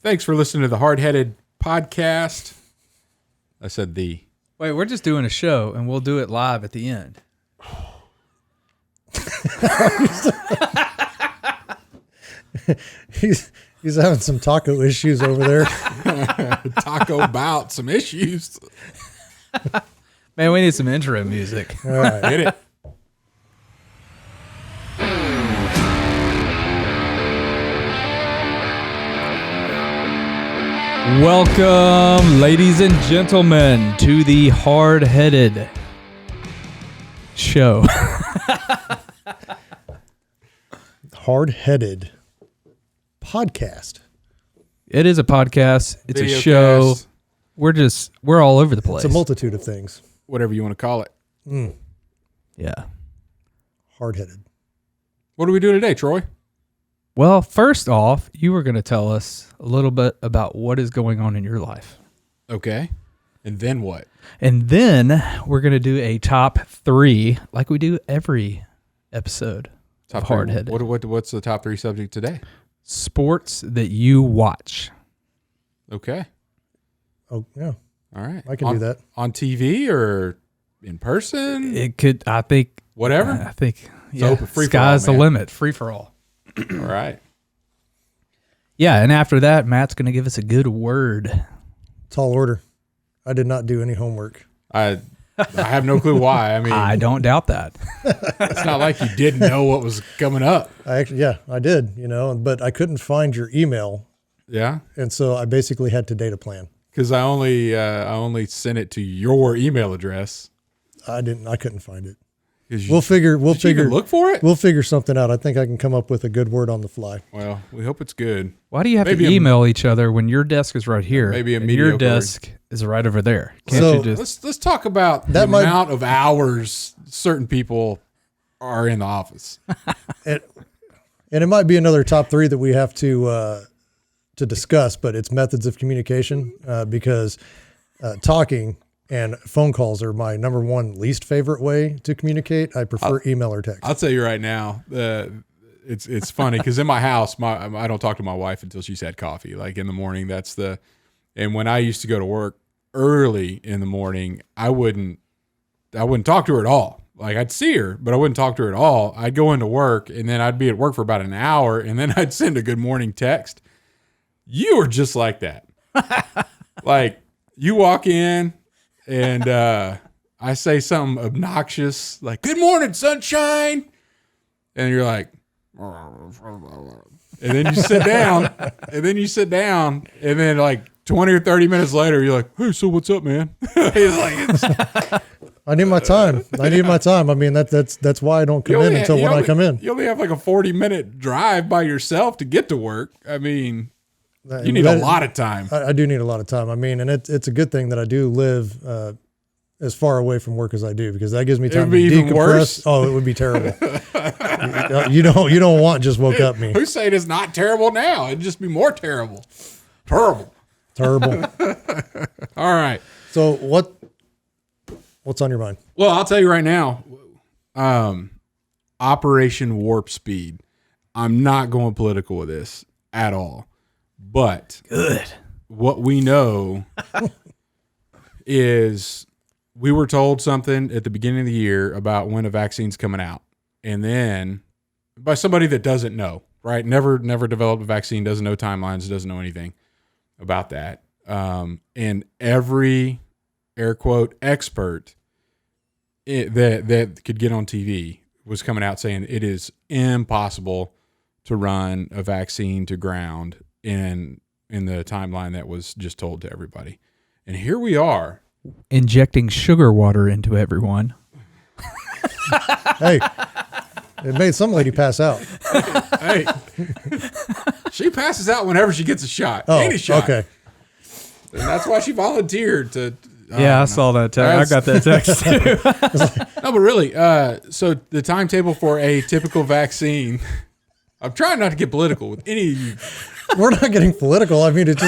Thanks for listening to the Hardheaded podcast. I said the. Wait, we're just doing a show, and we'll do it live at the end. He's having some taco issues over there. Taco bout, some issues. Man, we need some intro music. All right. Hit it. Welcome, ladies and gentlemen, to the Hardheaded show. Hardheaded podcast. It is a podcast. It's Video a show. cast. We're all over the place. It's a multitude of things. Whatever you want to call it. Yeah. Hardheaded. What do we do today, Troy? Well, first off, you were going to tell us a little bit about what is going on in your life. Okay. And then what? And then we're going to do a top 3 like we do every episode Top of three. Hardheaded. What's the top 3 subject today? Sports that you watch. Okay. Oh, yeah. All right. I can do that. On TV or in person? It could, I think. Whatever? I think, It's yeah. open, free for Sky's all, the man. limit. Free for all. All right. Yeah, and after that, Matt's going to give us a good word. Tall order. I did not do any homework. I have no clue why. I mean, I don't doubt that. it's not like you didn't know what was coming up. I did, but I couldn't find your email. Yeah. And so I basically had to data plan. Because I only sent it to your email address. I couldn't find it. Did We'll figure you even look for it? We'll figure something out. I think I can come up with a good word on the fly. Well, we hope it's good. Why do you have Maybe to email each other when your desk is right here? Maybe a and mediocre your desk is right over there? Can't So- you just... Let's talk about the amount of hours certain people are in the office. And it might be another top 3 that we have to discuss, but it's methods of communication because talking and phone calls are my number one least favorite way to communicate. I prefer email or text. I'll tell you right now, it's funny because in my house, I don't talk to my wife until she's had coffee. Like in the morning, and when I used to go to work early in the morning, I wouldn't talk to her at all. Like I'd see her, but I wouldn't talk to her at all. I'd go into work and then I'd be at work for about an hour and then I'd send a good morning text. You are just like that. Like you walk in and I say something obnoxious like, "Good morning, sunshine." And you're like, and then you sit down and then like 20 or 30 minutes later, you're like, "Hey, so what's up, man?" He's like, I need my time. I mean, that's why I don't come in until when I come in. You only have like a 40-minute drive by yourself to get to work. I mean, you need a lot of time. I do need a lot of time. I mean, and it's a good thing that I do live as far away from work as I do because that gives me time to decompress. Worse. Oh, it would be terrible. You don't want just woke up me. Who's saying it's not terrible now? It'd just be more terrible. Terrible. All right. So what's on your mind? Well, I'll tell you right now, Operation Warp Speed. I'm not going political with this at all. But Good. What we know is we were told something at the beginning of the year about when a vaccine's coming out. And then by somebody that doesn't know, right? Never developed a vaccine, doesn't know timelines, doesn't know anything about that. And every air quote expert that could get on TV was coming out saying it is impossible to run a vaccine to ground in the timeline that was just told to everybody. And here we are. Injecting sugar water into everyone. Hey, it made some lady pass out. Hey, she passes out whenever she gets a shot. Oh, Any shot. okay. And that's why she volunteered to. I saw that text. I got that text too. No, but really, so the timetable for a typical vaccine, I'm trying not to get political with any of you. We're not getting political. I mean, it's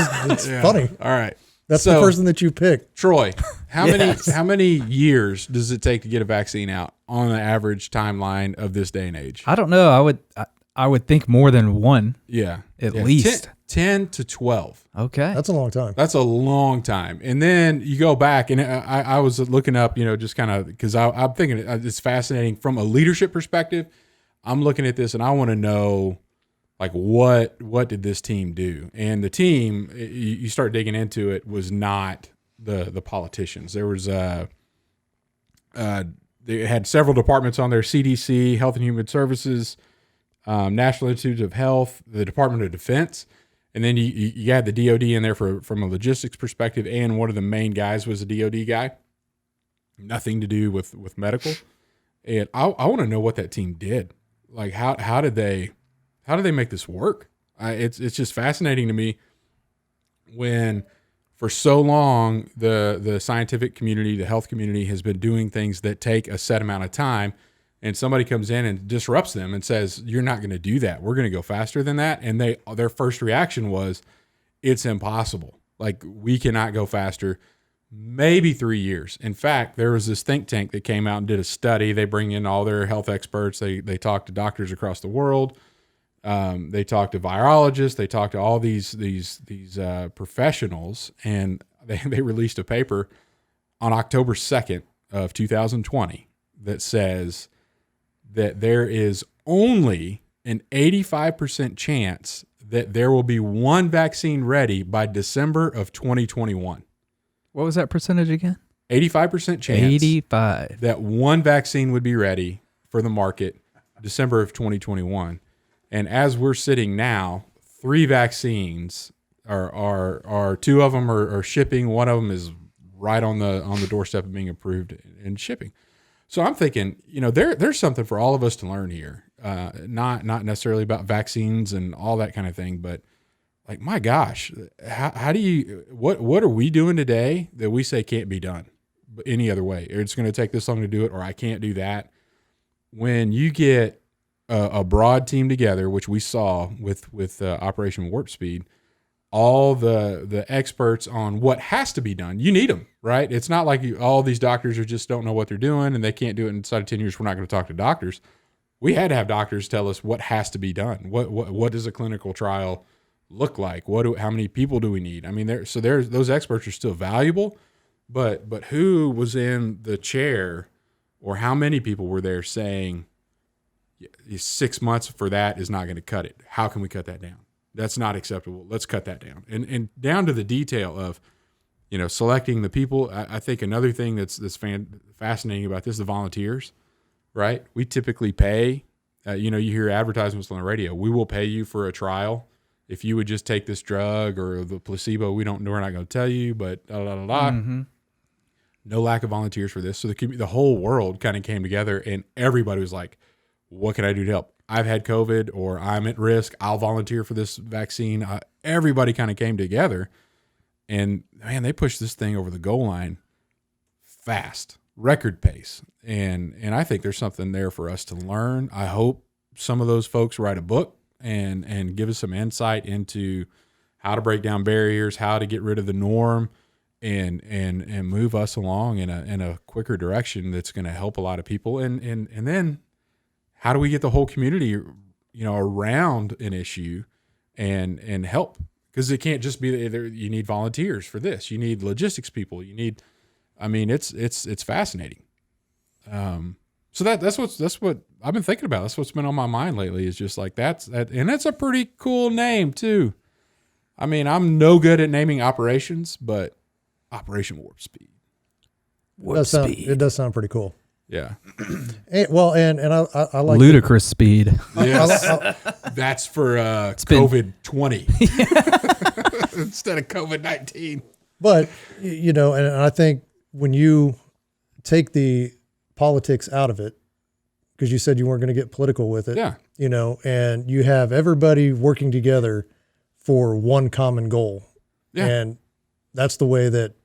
funny. All right. That's the person that you picked. Troy, how many years does it take to get a vaccine out on the average timeline of this day and age? I don't know. I would think more than one. Yeah. At least. 10 to 12. Okay. That's a long time. That's a long time. And then you go back, and I was looking up, just kind of, because I'm thinking it's fascinating from a leadership perspective. I'm looking at this, and I want to know, like, what did this team do? And the team, you start digging into it, was not the politicians. There was they had several departments on there: CDC, Health and Human Services, National Institutes of Health, the Department of Defense. And then you had the DOD in there from a logistics perspective, and one of the main guys was a DOD guy. Nothing to do with medical. And I want to know what that team did. Like, how did they make this work? It's just fascinating to me when for so long the scientific community, the health community, has been doing things that take a set amount of time. And somebody comes in and disrupts them and says, "You're not going to do that. We're going to go faster than that." And their first reaction was, "It's impossible. Like, we cannot go faster." Maybe 3 years. In fact, there was this think tank that came out and did a study. They bring in all their health experts. They talk to doctors across the world. They talk to virologists. They talk to all these professionals, and they released a paper on October 2nd of 2020 that says that there is only an 85% chance that there will be one vaccine ready by December of 2021. What was that percentage again? 85% chance 85. that one vaccine would be ready for the market December of 2021. And as we're sitting now, 3 vaccines are 2 of them are shipping. One of them is right on the doorstep of being approved and shipping. So I'm thinking, there's something for all of us to learn here. Not necessarily about vaccines and all that kind of thing, but like, my gosh, how do you, what are we doing today that we say can't be done any other way? It's going to take this long to do it, or I can't do that. When you get a broad team together, which we saw with Operation Warp Speed, all the experts on what has to be done, you need them, right? It's not like all these doctors just don't know what they're doing and they can't do it inside of 10 years. We're not going to talk to doctors. We had to have doctors tell us what has to be done. What does a clinical trial look like? How many people do we need? I mean, there's those experts are still valuable, but who was in the chair, or how many people were there saying 6 months for that is not going to cut it? How can we cut that down? That's not acceptable. Let's cut that down. And down to the detail of, selecting the people. I think another thing that's fascinating about this is the volunteers, right? We typically pay, you hear advertisements on the radio. We will pay you for a trial. If you would just take this drug or the placebo, we're not going to tell you, but Mm-hmm. No lack of volunteers for this. So the whole world kind of came together, and everybody was like, what can I do to help? I've had COVID, or I'm at risk. I'll volunteer for this vaccine. Everybody kind of came together, and man, they pushed this thing over the goal line fast, record pace. And I think there's something there for us to learn. I hope some of those folks write a book and give us some insight into how to break down barriers, how to get rid of the norm, and move us along in a quicker direction that's going to help a lot of people. And then how do we get the whole community, around an issue and help? Because it can't just be there. You need volunteers for this. You need logistics people. It's fascinating. So that's what I've been thinking about. That's what's been on my mind lately, is just like and that's a pretty cool name too. I mean, I'm no good at naming operations, but Operation Warp Speed. It does sound pretty cool. Yeah. And I like ludicrous speed. Yes. That's for COVID-20 instead of COVID-19. But, and I think when you take the politics out of it, because you said you weren't going to get political with it, yeah, and you have everybody working together for one common goal. Yeah. And that's the way that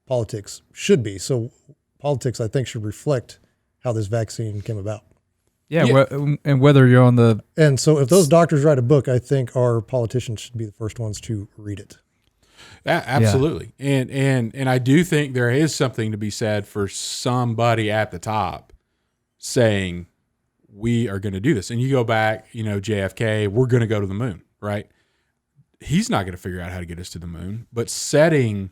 politics should be. So politics, I think, should reflect how this vaccine came about. Yeah. And whether you're on the... And so if those doctors write a book, I think our politicians should be the first ones to read it. Absolutely. Yeah. And I do think there is something to be said for somebody at the top saying, we are going to do this. And you go back, JFK, we're going to go to the moon, right? he's not going to figure out how to get us to the moon, but setting,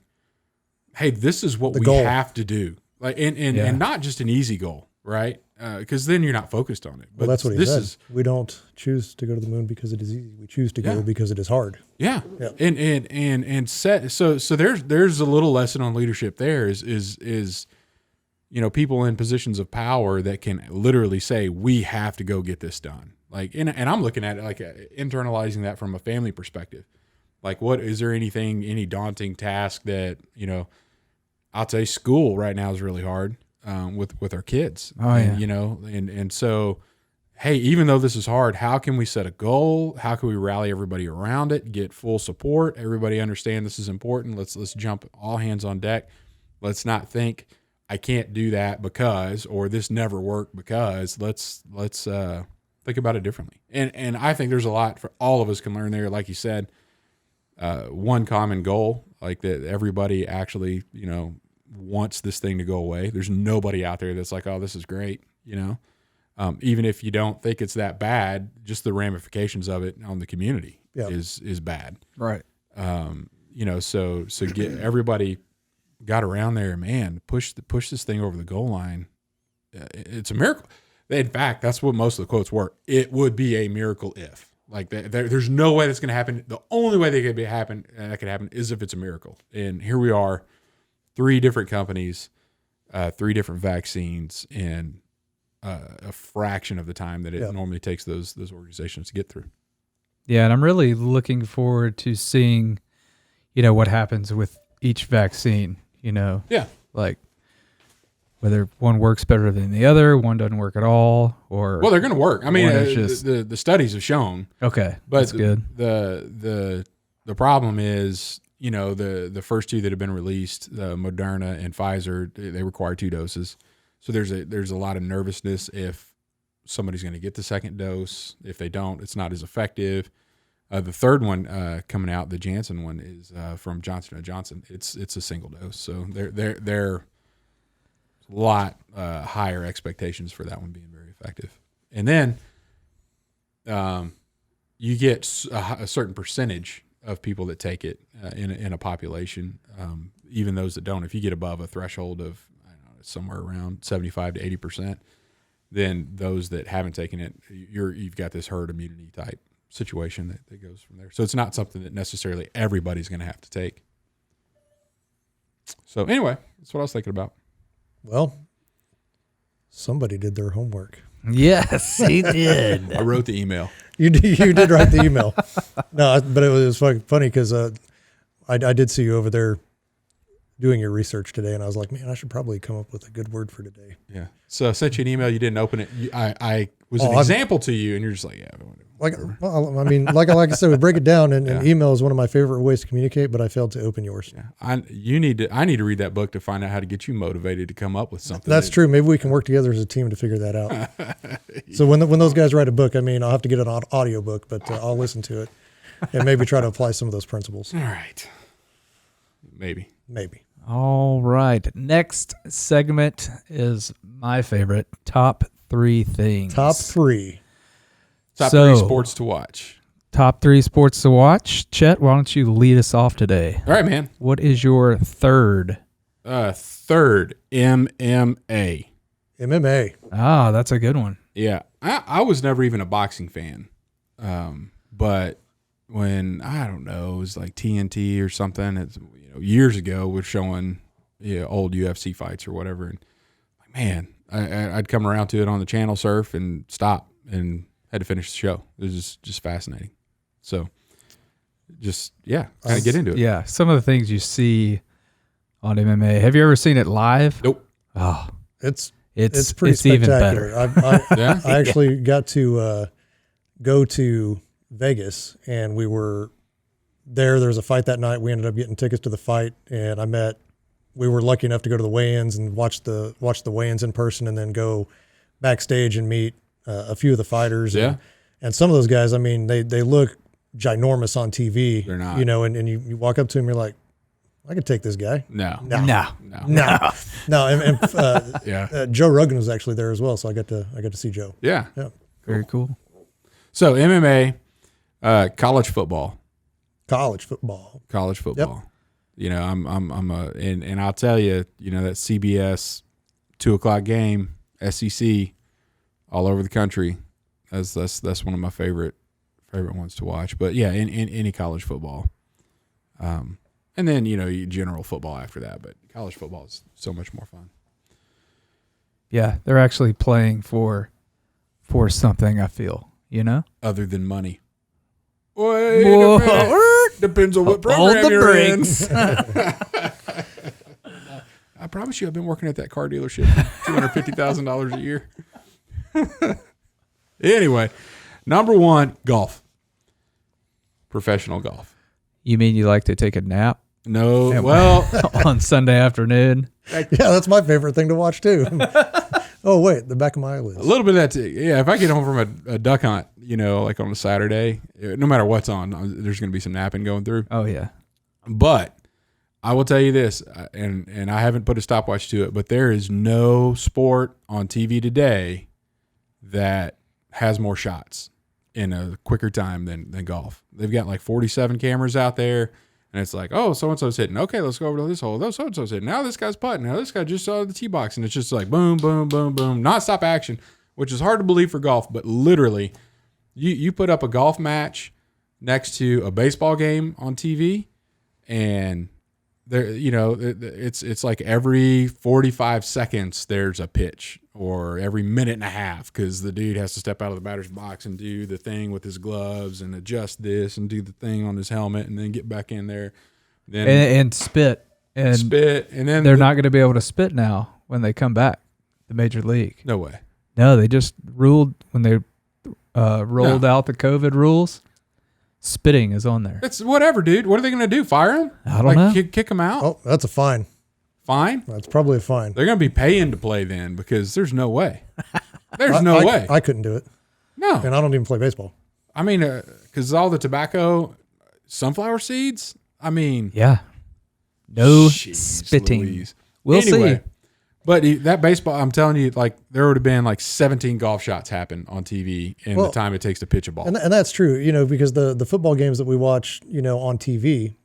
hey, this is what The we goal. have to do. Like, and not just an easy goal, right? Because then you're not focused on it. But Well, that's what he this said. is, We don't choose to go to the moon because it is easy. We choose to go because it is hard. yeah. Yeah. And set, so there's a little lesson on leadership there is, you know, people in positions of power that can literally say, we have to go get this done. Like, and I'm looking at it like internalizing that from a family perspective. Like, what is there any daunting task that, you know, I'll say school right now is really hard with our kids. Oh, yeah. You know, and so, hey, even though this is hard, how can we set a goal? How can we rally everybody around it, get full support? Everybody understand this is important. Let's jump all hands on deck. Let's not think I can't do that because, or this never worked because. Let's think about it differently. And I think there's a lot for all of us can learn there. Like you said, one common goal, like that everybody actually, you know, wants this thing to go away. There's nobody out there that's like, oh, this is great. You know, even if you don't think it's that bad, just the ramifications of it on the community is bad. Right. You know, so get everybody got around there, man, push this thing over the goal line. It's a miracle. In fact, that's what most of the quotes were. It would be a miracle if. Like, there's no way that's going to happen. The only way that could happen is if it's a miracle. And here we are, 3 different companies, 3 different vaccines, in a fraction of the time that it normally takes those organizations to get through. Yeah, and I'm really looking forward to seeing, you know, what happens with each vaccine. You know, like whether one works better than the other, one doesn't work at all, or well, they're going to work. I mean, just, the studies have shown. Okay, but that's good. The problem is, you know, the first 2 that have been released, Moderna and Pfizer, they require 2 doses. So there's a lot of nervousness if somebody's going to get the second dose. If they don't, it's not as effective. The third one coming out, the Janssen one, is from Johnson & Johnson. It's a single dose, so they're a lot higher expectations for that one being very effective. And then you get a certain percentage of people that take it in a population, even those that don't. If you get above a threshold of, I don't know, somewhere around 75 to 80%, then those that haven't taken it, you've got this herd immunity type situation that goes from there. So it's not something that necessarily everybody's going to have to take. So anyway, that's what I was thinking about. Well, somebody did their homework. Yes, he did. I wrote the email. You did write the email. No, but it was funny because I did see you over there doing your research today, and I was like, man, I should probably come up with a good word for today. Yeah. So I sent you an email. You didn't open it. I was an example to you, and you're just like, yeah. Well, I mean, like I said, we break it down, and email is one of my favorite ways to communicate, but I failed to open yours. Yeah. I need to read that book to find out how to get you motivated to come up with something. That's true. Maybe we can work together as a team to figure that out. So when those guys write a book, I mean, I'll have to get an audio book, but I'll listen to it and maybe try to apply some of those principles. All right. Maybe. All right. Next segment is my favorite, top 3 things. Top 3. Top 3 sports to watch. Top 3 sports to watch. Chet, why don't you lead us off today? All right, man. What is your third? Third, MMA. MMA. Ah, that's a good one. Yeah. I was never even a boxing fan. But when, I don't know, it was like TNT or something, it's, years ago, was showing old UFC fights or whatever. And like, man, I'd come around to it on the channel surf and stop and had to finish the show. It was just fascinating. So just, kind of get into it. Yeah. Some of the things you see on MMA. Have you ever seen it live? Nope. Oh, It's even pretty spectacular. better. I actually got to go to Vegas, and we were there. There was a fight that night. We ended up getting tickets to the fight, and we were lucky enough to go to the weigh-ins and watch the weigh-ins in person, and then go backstage and meet a few of the fighters. Yeah. And some of those guys, I mean, they look ginormous on TV. They're not. And you walk up to them, you're like, I could take this guy. No. And Joe Rogan was actually there as well, so I got to see Joe. Yeah. Yeah. Very cool. So MMA, college football. College football. Yep. You know, and I'll tell you, you know, that CBS 2:00 game, SEC, all over the country. That's one of my favorite ones to watch. But yeah, in any college football. And then, you know, general football after that, but college football is so much more fun. Yeah, they're actually playing for something, I feel, you know? Other than money. Wait a minute. Depends on what program you're in. I promise you I've been working at that car dealership for $250,000 a year. Anyway, number 1, golf. Professional golf. You mean you like to take a nap? No, well. On Sunday afternoon? Yeah, that's my favorite thing to watch too. Oh, wait, the back of my eyelids. A little bit of that too. Yeah, if I get home from a duck hunt, you know, like on a Saturday, no matter what's on, there's going to be some napping going through. Oh, yeah. But I will tell you this, and I haven't put a stopwatch to it, but there is no sport on TV today that has more shots in a quicker time than golf. They've got like 47 cameras out there. And it's like, oh, so-and-so's hitting. Okay, let's go over to this hole. Oh, so-and-so's hitting. Now this guy's putting. Now this guy just saw the tee box. And it's just like boom, boom, boom, boom. Non-stop action, which is hard to believe for golf. But literally, you put up a golf match next to a baseball game on TV, and there, you know, it's like every 45 seconds there's a pitch, or every minute and a half, because the dude has to step out of the batter's box and do the thing with his gloves and adjust this and do the thing on his helmet and then get back in there. Then and spit. And then they're not going to be able to spit now when they come back, the major league. No way. No, they just ruled when they rolled out the COVID rules. Spitting is on there. It's whatever, dude. What are they going to do? Fire him? I don't know. Kick him out? Oh, that's a fine. Fine? That's probably a fine. They're going to be paying to play then, because there's no way. There's no way. I couldn't do it. No. And I don't even play baseball. I mean, because all the tobacco, sunflower seeds, I mean. Yeah. No Jeez spitting. Louise. We'll see. But that baseball, I'm telling you, like, there would have been like 17 golf shots happen on TV in the time it takes to pitch a ball. And that's true, you know, because the football games that we watch, you know, on TV,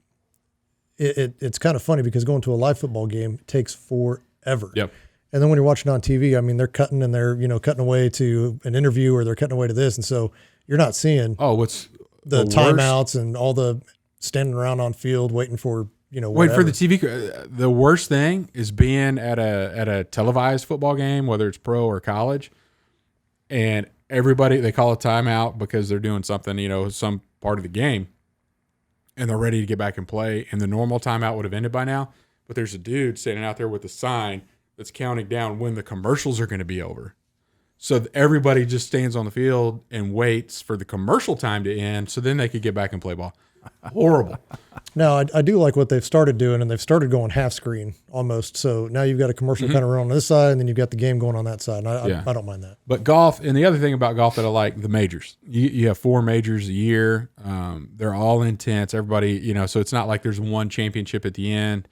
it's kind of funny because going to a live football game takes forever. Yep. And then when you're watching on TV, I mean, they're cutting and they're, you know, cutting away to an interview, or they're cutting away to this. And so you're not seeing what's the timeouts and all the standing around on field waiting for, you know, whatever. Wait for the TV. The worst thing is being at a televised football game, whether it's pro or college, and everybody, they call a timeout because they're doing something, you know, some part of the game, and they're ready to get back and play, and the normal timeout would have ended by now, but there's a dude standing out there with a sign that's counting down when the commercials are going to be over. So everybody just stands on the field and waits for the commercial time to end, so then they could get back and play ball. Horrible. Now, I do like what they've started doing, and they've started going half screen almost. So now you've got a commercial kind of run on this side, and then you've got the game going on that side. And I don't mind that. But golf, and the other thing about golf that I like, the majors. You have 4 majors a year. They're all intense. Everybody, you know, so it's not like there's one championship at the end,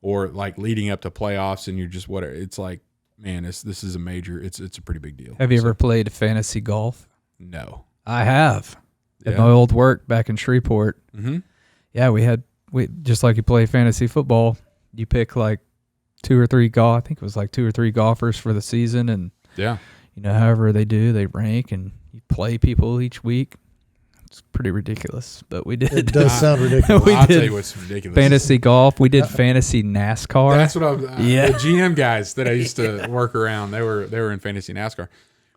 or like leading up to playoffs, and you're just whatever. It's like, man, this is a major. It's a pretty big deal. Have you ever played fantasy golf? No. I have. At my old work back in Shreveport. Mm-hmm. Yeah, we just like you play fantasy football, you pick like 2 or 3 I think it was like 2 or 3 golfers for the season, and yeah, you know, however they do, they rank, and you play people each week. It's pretty ridiculous, but we did. It does sound ridiculous. I'll tell you what's ridiculous. Fantasy golf. We did fantasy NASCAR. That's what the GM guys that I used to work around, they were in fantasy NASCAR,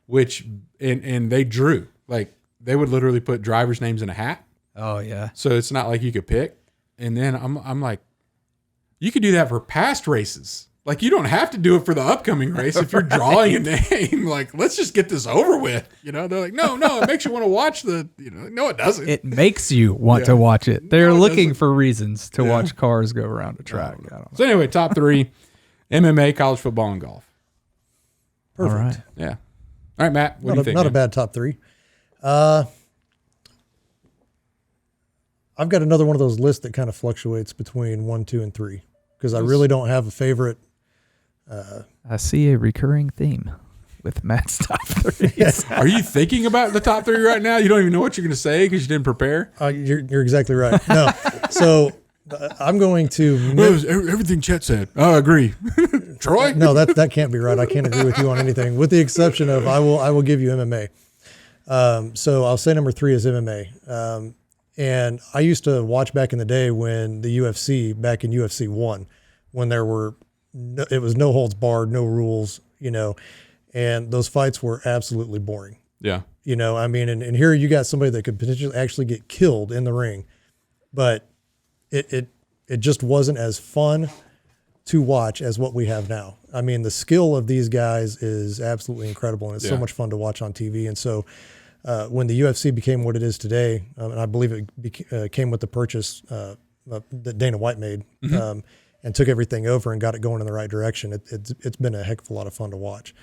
which and they drew, like, they would literally put drivers' names in a hat. Oh yeah. So it's not like you could pick. And then I'm like, you could do that for past races. Like, you don't have to do it for the upcoming race if you're drawing a name. Like, let's just get this over with. You know, they're like, no, it makes you want to watch no, it doesn't. It makes you want to watch it. They're looking for reasons to watch cars go around a track. I don't know. So anyway, top 3, MMA, college football, and golf. Perfect. All right. Yeah. All right, Matt, what do you think? Not a bad top 3. I've got another one of those lists that kind of fluctuates between 1, 2, and 3, because I really don't have a favorite. I see a recurring theme with Matt's top threes. Are you thinking about the top three right now? You don't even know what you're going to say because you didn't prepare? You're exactly right. No. So I'm going to... everything Chet said. I agree. Troy? No, that can't be right. I can't agree with you on anything, with the exception of I will give you MMA. So I'll say number 3 is MMA. And I used to watch back in the day when the UFC, back in UFC 1, when it was no holds barred, no rules, and those fights were absolutely boring. Yeah. I mean, and here you got somebody that could potentially actually get killed in the ring, but it just wasn't as fun to watch as what we have now. I mean, the skill of these guys is absolutely incredible, and it's so much fun to watch on TV. And so when the UFC became what it is today, and I believe it came with the purchase that Dana White made, and took everything over and got it going in the right direction, it's been a heck of a lot of fun to watch.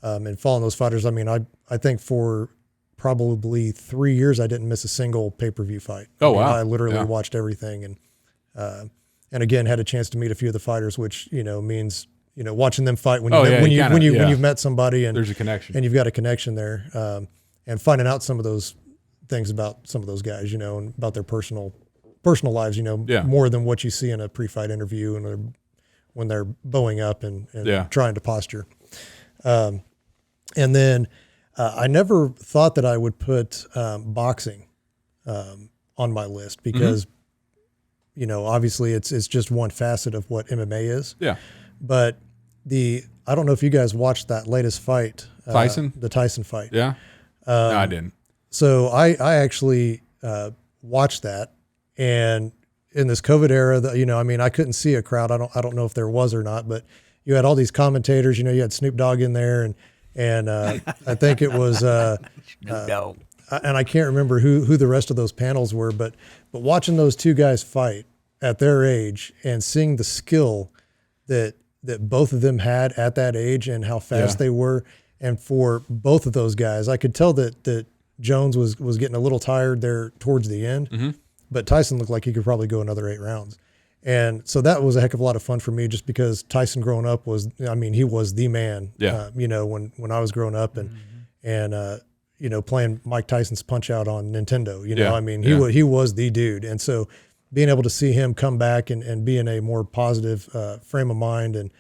And following those fighters, I mean, I think for probably 3 years, I didn't miss a single pay-per-view fight. Wow. I literally watched everything, and again, had a chance to meet a few of the fighters, which, means, watching them fight when you've met somebody and there's a connection and you've got a connection there, and finding out some of those things about some of those guys, and about their personal lives, more than what you see in a pre-fight interview and when they're bowing up and trying to posture. And then I never thought that I would put boxing on my list because, obviously it's just one facet of what MMA is. Yeah. But I don't know if you guys watched that latest fight. The Tyson fight. Yeah. No, I didn't. So I actually watched that, and in this COVID era, I couldn't see a crowd. I don't know if there was or not, but you had all these commentators. You had Snoop Dogg in there, and I think it was and I can't remember who the rest of those panels were, but watching those two guys fight at their age and seeing the skill that both of them had at that age and how fast they were, and for both of those guys, I could tell that Jones was getting a little tired there towards the end, but Tyson looked like he could probably go another 8 rounds. And so that was a heck of a lot of fun for me, just because Tyson growing up he was the man, when I was growing up, and playing Mike Tyson's Punch Out on Nintendo, he was the dude. And so being able to see him come back and be in a more positive frame of mind and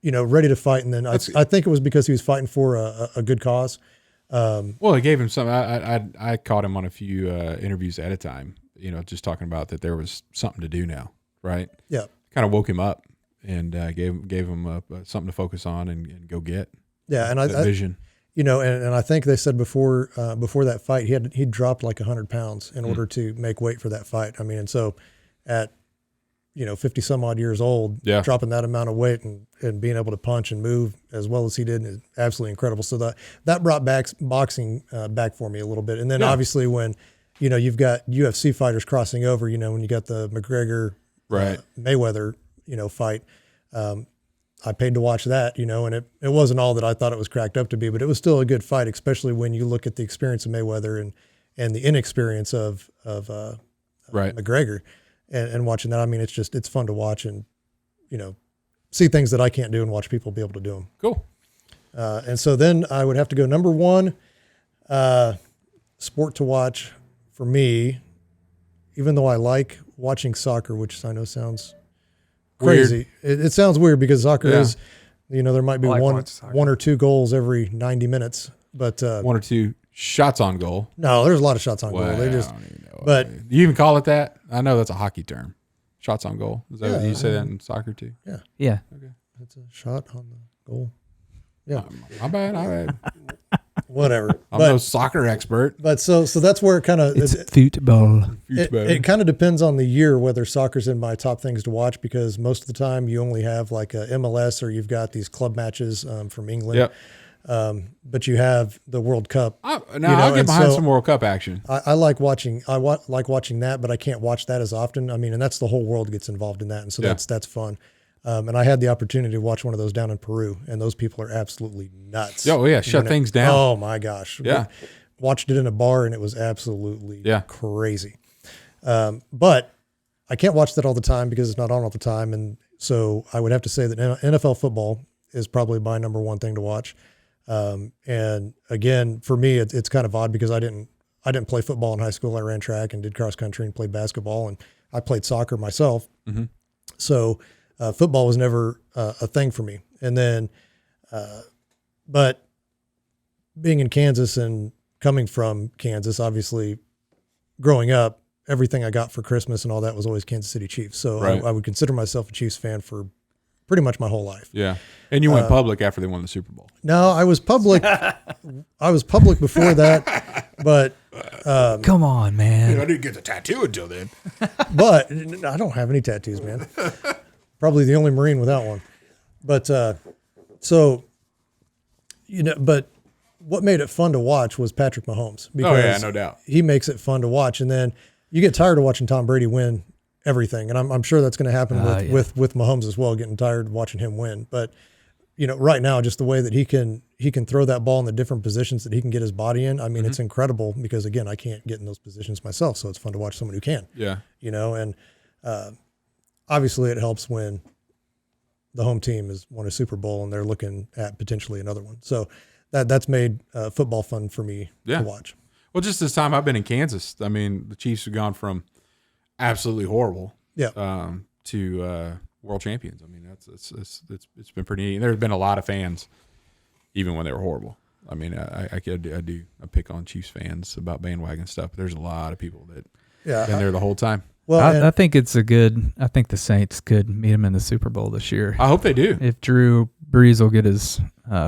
ready to fight. And then I think it was because he was fighting for a good cause. Well, it gave him some. I caught him on a few interviews at a time, just talking about that there was something to do now, right? Yeah. Kind of woke him up and gave him something to focus on and go get. Yeah, and vision. And I think they said before that fight he dropped like 100 pounds in order to make weight for that fight. I mean, and so at 50 some odd years old, dropping that amount of weight and being able to punch and move as well as he did is absolutely incredible. So that brought back boxing back for me a little bit. And then obviously when, you've got UFC fighters crossing over, when you got the McGregor, Mayweather, fight, I paid to watch that, and it wasn't all that I thought it was cracked up to be, but it was still a good fight, especially when you look at the experience of Mayweather and the inexperience of McGregor. And watching that, I mean, it's fun to watch and, see things that I can't do and watch people be able to do them. Cool. And so then I would have to go number 1, sport to watch for me, even though I like watching soccer, which I know sounds crazy. It sounds weird because soccer is, there might be one or two goals every 90 minutes, but 1 or 2 shots on goal. No, there's a lot of shots on goal. They just, but you even call it that? I know that's a hockey term. Shots on goal. Is that what you say that in soccer too? Yeah. Yeah. Okay. It's a shot on the goal. Yeah. My bad. Whatever. I'm no soccer expert. But so that's where it kind of it's football. It kind of depends on the year whether soccer's in my top things to watch, because most of the time you only have like a MLS or you've got these club matches from England. Yep. But you have the World Cup. I'll get behind some World Cup action. I like watching. Like watching that, but I can't watch that as often. I mean, and that's the whole world gets involved in that, and so that's fun. And I had the opportunity to watch one of those down in Peru, and those people are absolutely nuts. Oh yeah, shut things down. Oh my gosh. Yeah. Watched it in a bar, and it was absolutely crazy. But I can't watch that all the time because it's not on all the time, and so I would have to say that NFL football is probably my number one thing to watch. And again, for me, it's kind of odd because I didn't play football in high school. I ran track and did cross country and played basketball, and I played soccer myself. Mm-hmm. So football was never a thing for me. And then, but being in Kansas and coming from Kansas, obviously growing up, everything I got for Christmas and all that was always Kansas City Chiefs. So I would consider myself a Chiefs fan for pretty much my whole life. Yeah. And you went public after they won the Super Bowl. No, I was public. I was public before that, but come on, man. I didn't get the tattoo until then. But I don't have any tattoos, man. Probably the only Marine without one. But so, but what made it fun to watch was Patrick Mahomes. Because no doubt. He makes it fun to watch. And then you get tired of watching Tom Brady win everything. And I'm sure that's going to happen with Mahomes as well, getting tired of watching him win. But, right now, just the way that he can throw that ball in the different positions that he can get his body in. I mean, it's incredible because, again, I can't get in those positions myself. So it's fun to watch someone who can. Yeah. And obviously it helps when the home team has won a Super Bowl and they're looking at potentially another one. So that's made football fun for me to watch. Well, just this time I've been in Kansas, I mean, the Chiefs have gone from absolutely horrible to world champions. I mean, it's been pretty neat. There's been a lot of fans, even when they were horrible. I mean, I pick on Chiefs fans about bandwagon stuff, but there's a lot of people that been there the whole time. Well, I think I think the Saints could meet them in the Super Bowl this year. I hope they do. If Drew Brees will get his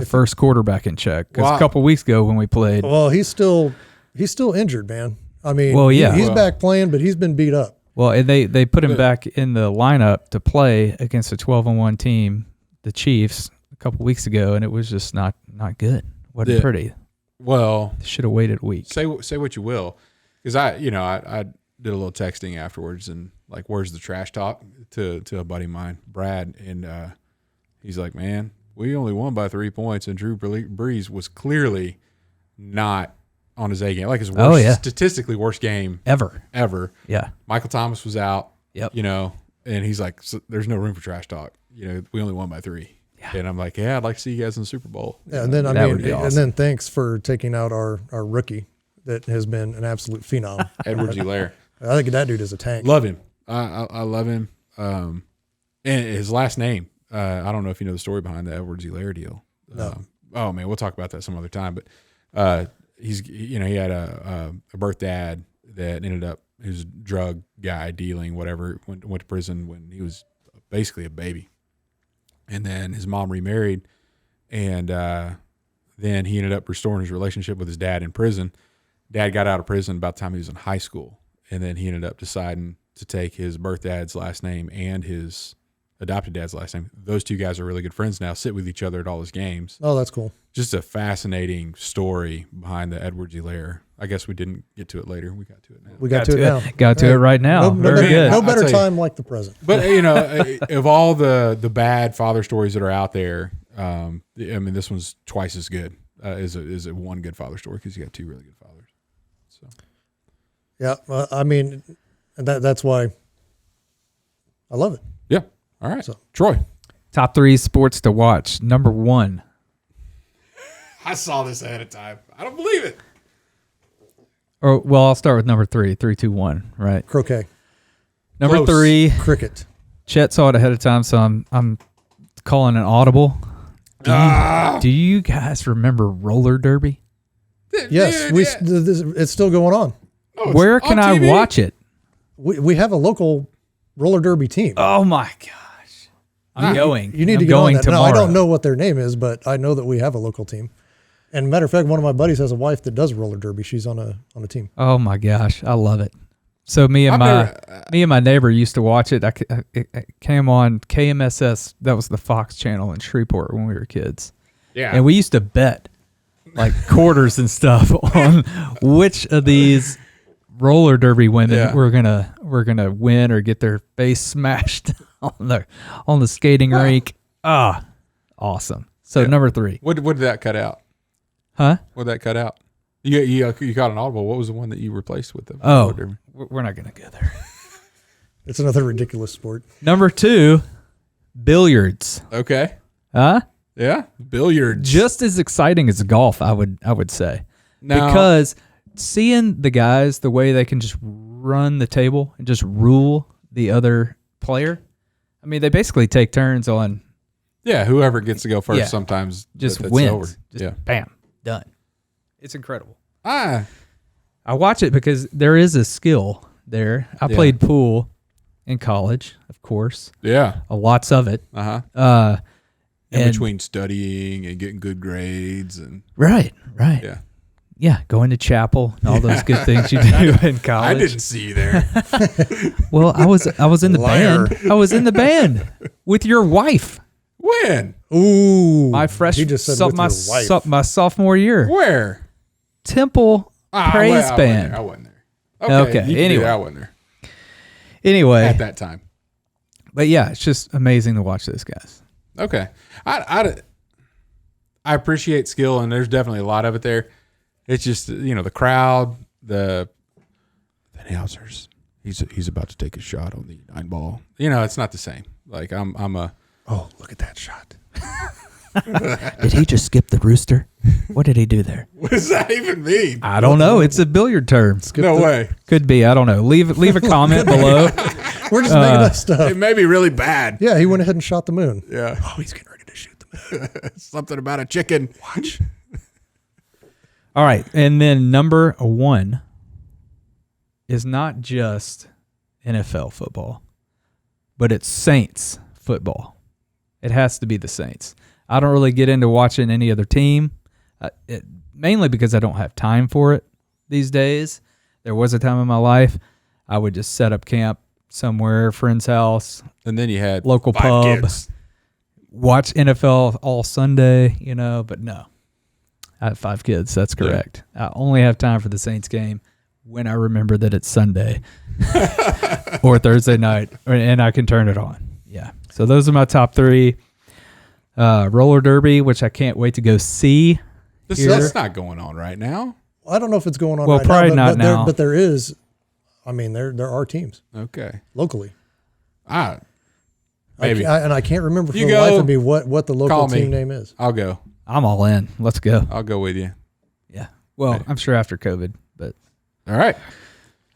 first quarterback in check. Because a couple weeks ago when we played. Well, he's still injured, man. I mean, he's back playing, but he's been beat up. Well, and they put him back in the lineup to play against a 12-1 team, the Chiefs, a couple weeks ago, and it was just not good. Wasn't pretty. Well, should have waited a week. Say what you will, because I did a little texting afterwards and like, where's the trash talk to a buddy of mine, Brad, and he's like, man, we only won by 3 points, and Drew Brees was clearly not on his A game, like his worst, statistically worst game ever. Yeah, Michael Thomas was out. Yep. And he's like, so there's no room for trash talk. We only won by 3. Yeah. And I'm like, I'd like to see you guys in the Super Bowl. Yeah, and then awesome. And then thanks for taking out our rookie that has been an absolute phenom, Edwards-Helaire. I think that dude is a tank. Love him. I love him. And his last name, I don't know if you know the story behind the Edwards-Helaire deal. No. Oh man, we'll talk about that some other time. But he had a birth dad that ended up, he was a drug guy dealing, whatever, went to prison when he was basically a baby. And then his mom remarried, and then he ended up restoring his relationship with his dad in prison. Dad got out of prison about the time he was in high school. And then he ended up deciding to take his birth dad's last name and his adopted dad's last name. Those two guys are really good friends now, sit with each other at all his games. Oh, that's cool. Just a fascinating story behind the Edwards-Helaire. I guess we didn't get to it later. We got to it now. We got to it now. Got to it right now. Very good. No better time like the present. But, of all the bad father stories that are out there, I mean, this one's twice as good as a one good father story because you got 2 really good fathers. So. Yeah, I mean, that's why I love it. Yeah. All right. So, Troy. Top 3 sports to watch. Number 1. I saw this ahead of time. I don't believe it. Well, I'll start with number 3. 3, 2, 1. Right. Croquet. Number Close. 3. Cricket. Chet saw it ahead of time, so I'm calling an audible. Do you guys remember roller derby? Yes, it's still going on. Oh, where can I watch it? We have a local roller derby team. Oh my gosh! I'm going. You need to go on that. Tomorrow. No, I don't know what their name is, but I know that we have a local team. And matter of fact, one of my buddies has a wife that does roller derby. She's on a team. Oh my gosh, I love it. So me and my neighbor used to watch it. It came on KMSS. That was the Fox channel in Shreveport when we were kids. Yeah, and we used to bet like quarters and stuff on which of these roller derby women we're gonna win or get their face smashed on the skating rink. Awesome. So number 3. What did that cut out? Huh? What did that cut out? You got an audible. What was the one that you replaced with them? Oh, we're not gonna go there. It's another ridiculous sport. Number 2, billiards. Okay. Huh? Yeah, billiards. Just as exciting as golf, I would say. Now, because seeing the guys, the way they can just run the table and just rule the other player. I mean, they basically take turns on. Yeah, whoever gets to go first sometimes just that's wins. over. Just bam, done. It's incredible. I watch it because there is a skill there. I played pool in college, of course. Yeah. Lots of it. In between studying and getting good grades and Right. Yeah. Yeah, going to chapel and all those good things you do in college. I didn't see you there. Well, I was in the band. I was in the band with your wife. When? Ooh. My my sophomore year. Where? Temple Praise Band. I wasn't there. Okay. Anyway. I wasn't there. Anyway. At that time. But yeah, it's just amazing to watch those guys. Okay. I appreciate skill, and there's definitely a lot of it there. It's just, the crowd, the announcers. He's about to take a shot on the 9 ball. It's not the same. Like oh, look at that shot. Did he just skip the rooster? What did he do there? What does that even mean? I don't know. It's a billiard term. Way. Could be. I don't know. Leave a comment below. We're just making that stuff. It may be really bad. Yeah, he went ahead and shot the moon. Yeah. Oh, he's getting ready to shoot the moon. Something about a chicken. Watch. All right. And then number 1 is not just NFL football, but it's Saints football. It has to be the Saints. I don't really get into watching any other team, mainly because I don't have time for it these days. There was a time in my life I would just set up camp somewhere, friend's house, and then you had local 5 pub, kids. Watch NFL all Sunday, but no. I have 5 kids. That's correct. Yeah. I only have time for the Saints game when I remember that it's Sunday or Thursday night, and I can turn it on. Yeah. So those are my top 3. Roller derby, which I can't wait to go see. That's not going on right now. I don't know if it's going on right now. Well, probably not now. But there is. I mean, there are teams. Okay. Locally. Maybe. I can't remember for the life of me what the local team name is. I'll go. I'm all in. Let's go. I'll go with you. Yeah. Well, I'm sure after COVID, but. All right.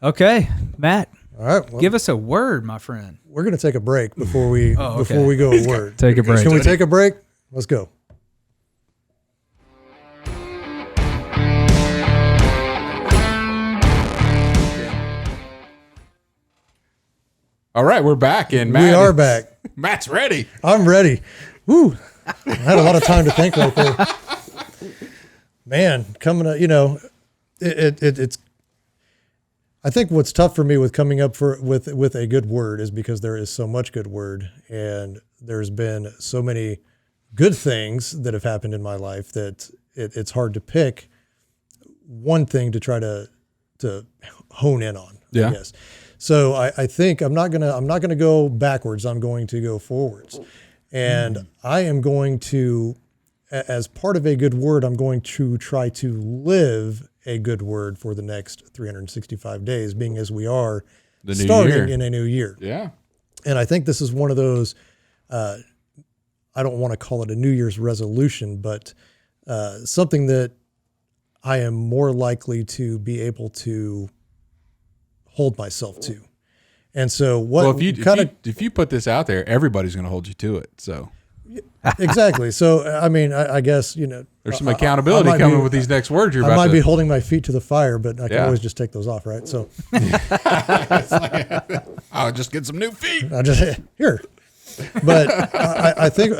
Okay, Matt. All right. Well, give us a word, my friend. We're going to take a break before we before we go a word. Take a break. Can we take a break? Let's go. All right, we're back, and we are back. Matt's ready. I'm ready. Woo! I had a lot of time to think right there. Man, coming up, it's. I think what's tough for me with coming up with a good word is because there is so much good word, and there's been so many good things that have happened in my life that it's hard to pick one thing to try to hone in on. Yeah. I guess. So I think I'm not gonna go backwards. I'm going to go forwards, and I am going to, as part of a good word, I'm going to try to live a good word for the next 365 days, being as we are starting in a new year. Yeah. And I think this is one of those, I don't want to call it a New Year's resolution, but something that I am more likely to be able to hold myself to. And so if you put this out there, everybody's going to hold you to it. So exactly. So, I mean, I guess, there's some accountability coming with these next words you're about to. I might be holding my feet to the fire, but I can always just take those off, right? So I'll just get some new feet. Here. But I think,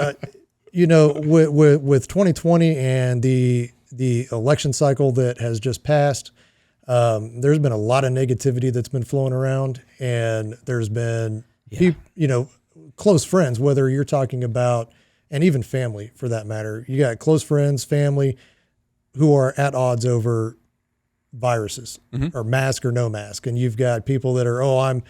with 2020 and the election cycle that has just passed, there's been a lot of negativity that's been flowing around, and there's been, close friends, whether you're talking about, and even family for that matter. You got close friends, family who are at odds over viruses or mask or no mask. And you've got people that are, I'm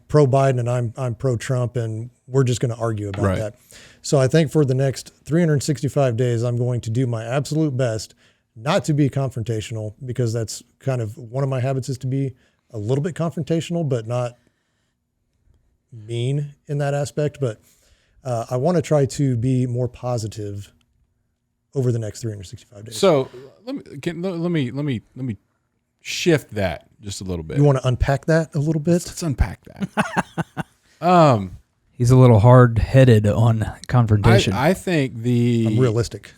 pro Biden and I'm pro Trump, and we're just going to argue about that. So I think for the next 365 days, I'm going to do my absolute best not to be confrontational, because that's kind of one of my habits, is to be a little bit confrontational, but not mean in that aspect. But I want to try to be more positive over the next 365 days. So let me shift that just a little bit. You want to unpack that a little bit? Let's unpack that. He's a little hard-headed on confrontation. I think I'm realistic.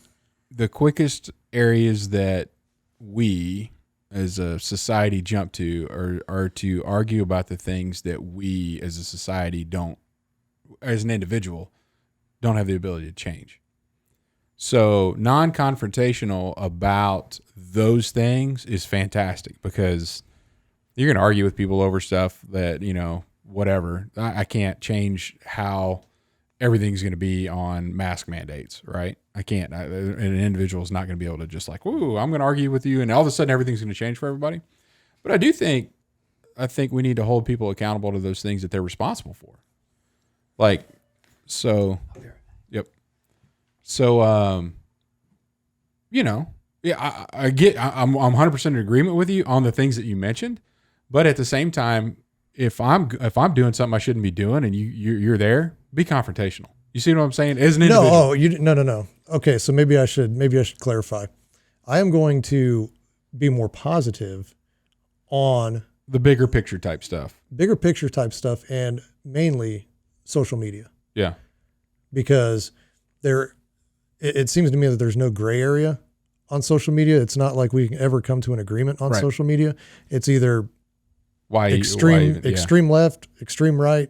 The quickest areas that we as a society jump to are to argue about the things that we as a society don't, as an individual, don't have the ability to change. So non-confrontational about those things is fantastic, because you're going to argue with people over stuff that, whatever. I can't change how everything's going to be on mask mandates, right? I can't. An individual is not going to be able to just like, "Ooh, I'm going to argue with you," and all of a sudden everything's going to change for everybody. But I think we need to hold people accountable to those things that they're responsible for. Like, so, yep. So, yeah, I get. I'm 100% in agreement with you on the things that you mentioned, but at the same time, if I'm doing something I shouldn't be doing, and you're there, be confrontational. You see what I'm saying? As an individual. No. Okay, so maybe I should clarify. I am going to be more positive on the bigger picture type stuff, and mainly social media. Yeah, because it seems to me that there's no gray area on social media. It's not like we can ever come to an agreement on social media. It's either extreme left, extreme right,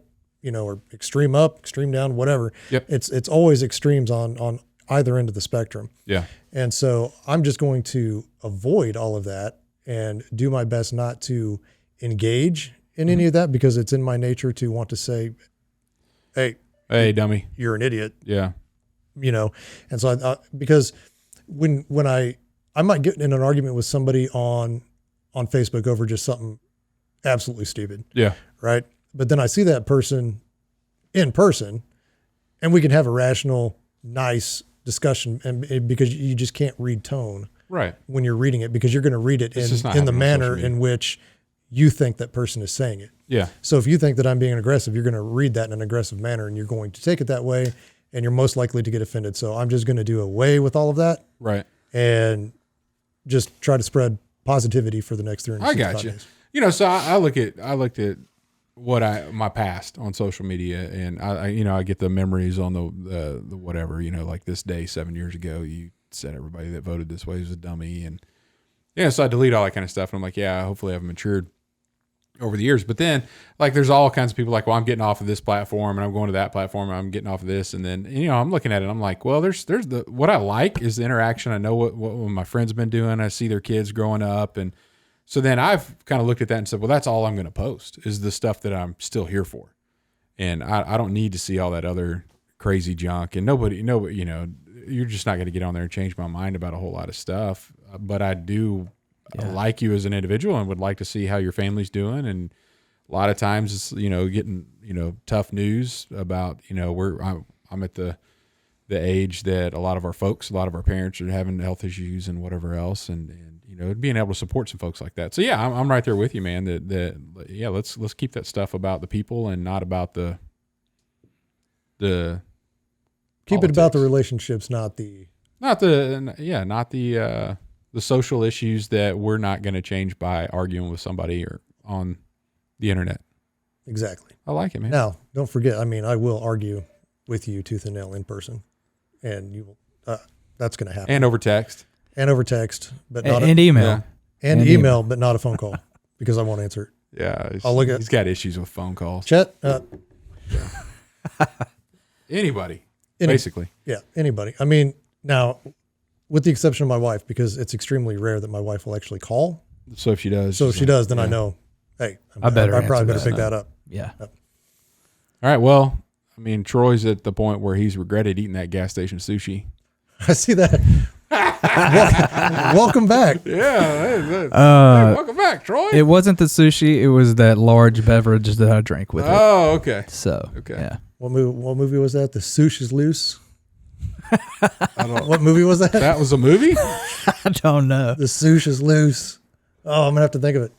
or extreme up, extreme down, whatever. Yep. It's always extremes on either end of the spectrum. Yeah. And so I'm just going to avoid all of that and do my best not to engage in any of that, because it's in my nature to want to say, hey, dummy, you're an idiot. Yeah. And so because when I might get in an argument with somebody on Facebook over just something absolutely stupid. Yeah. Right. But then I see that person in person, and we can have a rational, nice discussion, and because you just can't read tone right when you're reading it, because you're going to read it in the manner in which you think that person is saying it. Yeah. So if you think that I'm being aggressive, you're going to read that in an aggressive manner, and you're going to take it that way, and you're most likely to get offended. So I'm just going to do away with all of that. Right. And just try to spread positivity for the next 365 days. I got you. Days. So I looked at my past on social media, and I get the memories on the whatever, like this day 7 years ago, you said everybody that voted this way was a dummy, and so I delete all that kind of stuff, and I'm like, hopefully I've matured over the years. But then, like, there's all kinds of people like, well, I'm getting off of this platform, and I'm going to that platform, and I'm getting off of this, and then I'm looking at it, and I'm like, well, there's what I like is the interaction. I know what my friends have been doing. I see their kids growing up, and so then I've kind of looked at that and said, well, that's all I'm going to post is the stuff that I'm still here for. And I don't need to see all that other crazy junk. And nobody, you're just not going to get on there and change my mind about a whole lot of stuff. But I do like you as an individual and would like to see how your family's doing. And a lot of times it's, getting, tough news about, I'm at the age that a lot of our parents are having health issues and whatever else. And being able to support some folks like that. So yeah, I'm right there with you, man. Let's keep that stuff about the people and not about the keep it about the relationships, not the social issues that we're not going to change by arguing with somebody or on the internet. Exactly. I like it, man. Now, don't forget, I will argue with you tooth and nail in person, and you will, that's going to happen. And over text. But not and email. And email, but not a phone call, because I won't answer it. Yeah. He's got issues with phone calls. Chet? Anybody, basically. Yeah, anybody. Now, with the exception of my wife, because it's extremely rare that my wife will actually call. So if she does. Then I know, hey, I probably better pick that up. Yeah. Yep. All right. Well, Troy's at the point where he's regretted eating that gas station sushi. I see that. Welcome back. Yeah. Welcome back, Troy. It wasn't the sushi. It was that large beverage that I drank with it. Oh, okay. So, okay. Yeah. What movie was that? The Sush is Loose? What movie was that? That was a movie? I don't know. The Sush is Loose. Oh, I'm going to have to think of it.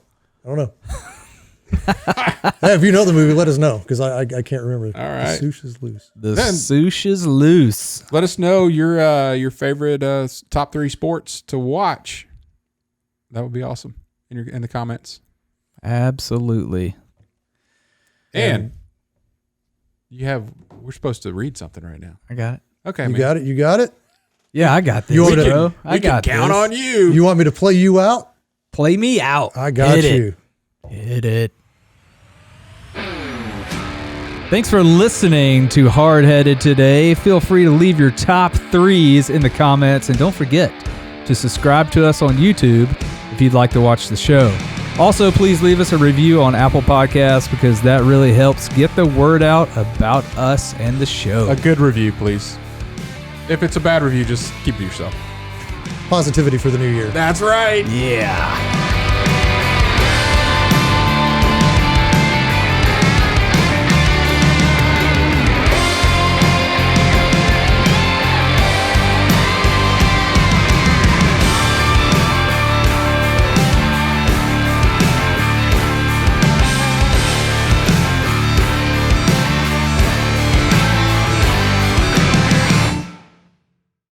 I don't know. Hey, if you know the movie, let us know because I can't remember. All right. The Souche is loose. The Souche is loose. Let us know your favorite top 3 sports to watch. That would be awesome in the comments. Absolutely. And we're supposed to read something right now. I got it. Okay, You got it? You got it? Yeah, I got this, bro. I got can count this. on you. You want me to play you out? Play me out. I got you. Hit it. Thanks for listening to Hardheaded today. Feel free to leave your top 3s in the comments, and don't forget to subscribe to us on YouTube if you'd like to watch the show. Also, please leave us a review on Apple Podcasts because that really helps get the word out about us and the show. A good review, please. If it's a bad review, just keep it to yourself. Positivity for the new year. That's right. Yeah.